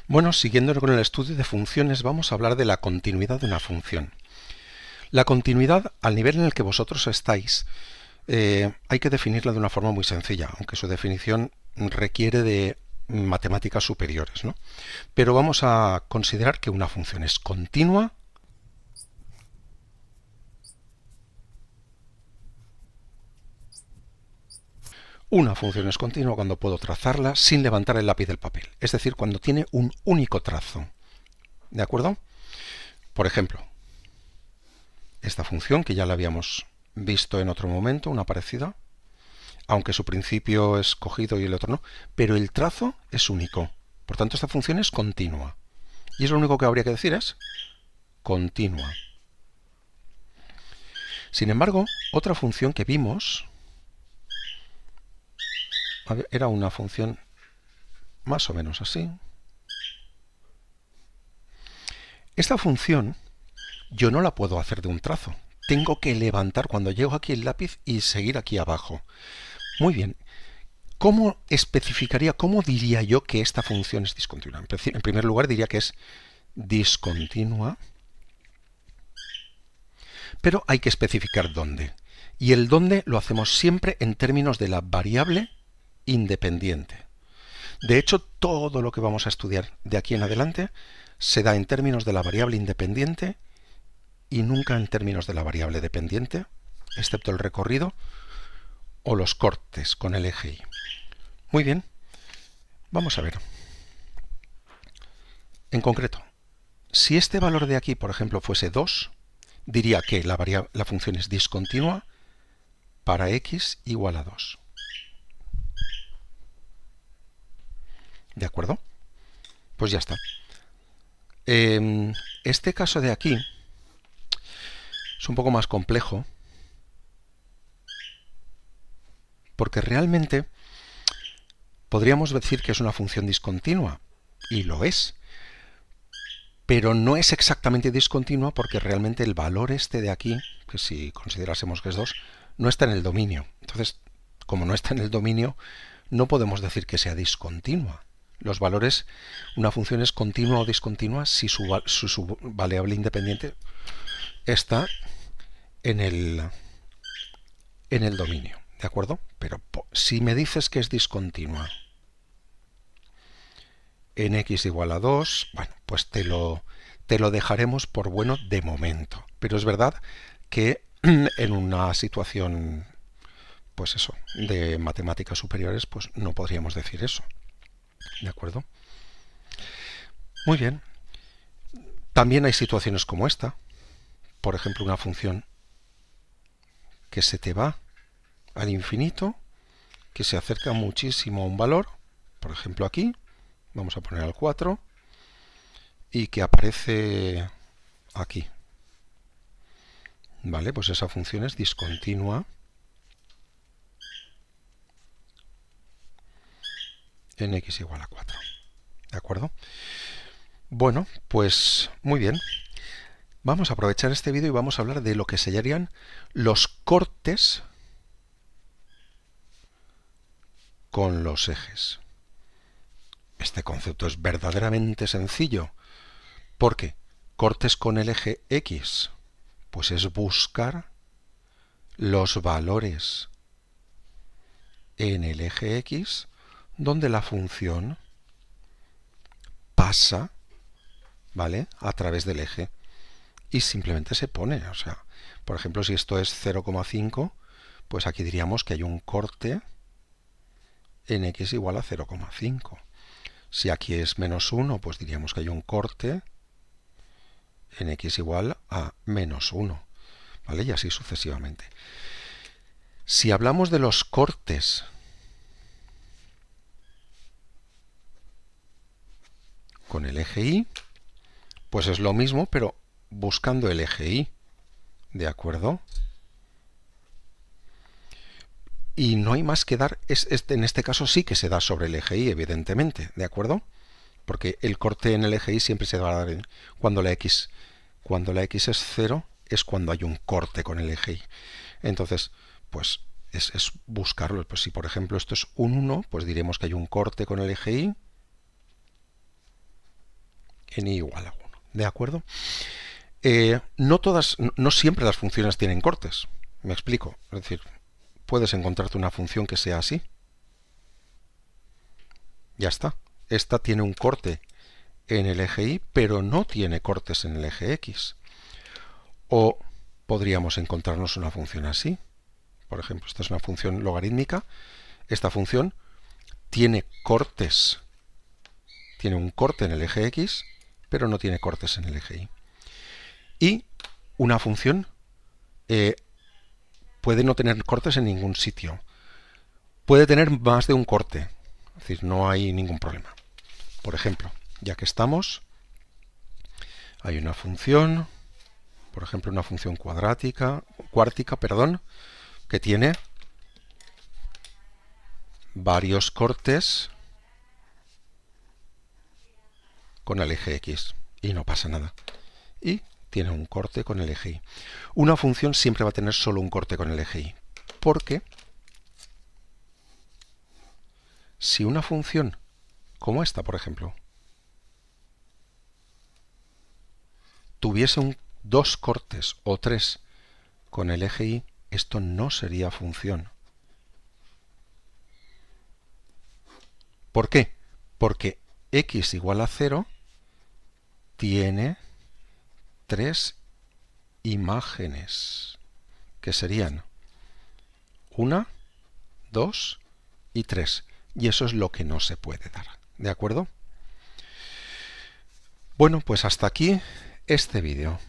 Bueno, siguiendo con el estudio de funciones, vamos a hablar de la continuidad de una función. La continuidad, al nivel en el que vosotros estáis, hay que definirla de una forma muy sencilla, aunque su definición requiere de matemáticas superiores, ¿no? Pero vamos a considerar que una función es continua. Una función es continua cuando puedo trazarla sin levantar el lápiz del papel, es decir, cuando tiene un único trazo. ¿De acuerdo? Por ejemplo, esta función que ya la habíamos visto en otro momento, una parecida, aunque su principio es cogido y el otro no, pero el trazo es único. Por tanto, esta función es continua. Y es lo único que habría que decir es continua. Sin embargo, otra función que vimos era una función más o menos así. Esta función yo no la puedo hacer de un trazo. Tengo que levantar cuando llego aquí el lápiz y seguir aquí abajo. Muy bien. ¿Cómo especificaría, cómo diría yo que esta función es discontinua? En primer lugar, diría que es discontinua, pero hay que especificar dónde. Y el dónde lo hacemos siempre en términos de la variable independiente. De hecho, todo lo que vamos a estudiar de aquí en adelante se da en términos de la variable independiente y nunca en términos de la variable dependiente, excepto el recorrido o los cortes con el eje Y. Muy bien, vamos a ver. En concreto, si este valor de aquí, por ejemplo, fuese 2, diría que la función es discontinua para x igual a 2. ¿De acuerdo? Pues ya está. Este caso de aquí es un poco más complejo porque realmente podríamos decir que es una función discontinua, y lo es, pero no es exactamente discontinua porque realmente el valor este de aquí, que si considerásemos que es 2, no está en el dominio. Entonces, como no está en el dominio, no podemos decir que sea discontinua. Los valores, una función es continua o discontinua si su variable independiente está en el dominio, ¿de acuerdo? Pero si me dices que es discontinua en x igual a 2, bueno, pues te lo dejaremos por bueno de momento. Pero es verdad que en una situación, pues eso, de matemáticas superiores, pues no podríamos decir eso. ¿De acuerdo? Muy bien. También hay situaciones como esta. Por ejemplo, una función que se te va al infinito, que se acerca muchísimo a un valor, por ejemplo aquí, vamos a poner al 4, y que aparece aquí. Vale, pues esa función es discontinua en x igual a 4. ¿De acuerdo? Bueno, pues muy bien. Vamos a aprovechar este vídeo y vamos a hablar de lo que serían los cortes con los ejes. Este concepto es verdaderamente sencillo. ¿Por qué? Cortes con el eje X. Pues es buscar los valores en el eje X donde la función pasa, ¿vale?, a través del eje. Y simplemente se pone, o sea, por ejemplo, si esto es 0,5, pues aquí diríamos que hay un corte en x igual a 0,5. Si aquí es menos 1, pues diríamos que hay un corte en x igual a menos 1, ¿vale? Y así sucesivamente. Si hablamos de los cortes con el eje Y, pues es lo mismo, pero buscando el eje Y, ¿de acuerdo? Y no hay más que dar, en este caso sí que se da sobre el eje Y, evidentemente, ¿de acuerdo? Porque el corte en el eje Y siempre se va a dar cuando la x es 0, es cuando hay un corte con el eje Y. Entonces, pues es buscarlo. Pues si por ejemplo esto es un 1, pues diremos que hay un corte con el eje Y en i igual a 1. ¿De acuerdo? No siempre las funciones tienen cortes. Me explico. Es decir, puedes encontrarte una función que sea así. Ya está. Esta tiene un corte en el eje y, pero no tiene cortes en el eje x. O podríamos encontrarnos una función así. Por ejemplo, esta es una función logarítmica. Esta función tiene cortes. Tiene un corte en el eje x, pero no tiene cortes en el eje y. Y una función puede no tener cortes en ningún sitio. Puede tener más de un corte. Es decir, no hay ningún problema. Por ejemplo, ya que estamos, hay una función, por ejemplo, una función cuártica, que tiene varios cortes con el eje x y no pasa nada. Y tiene un corte con el eje y. Una función siempre va a tener solo un corte con el eje y. Porque si una función como esta, por ejemplo, tuviese dos cortes o tres con el eje y, esto no sería función. ¿Por qué? Porque x igual a 0 tiene tres imágenes, que serían 1, 2 y 3. Y eso es lo que no se puede dar. ¿De acuerdo? Bueno, pues hasta aquí este vídeo.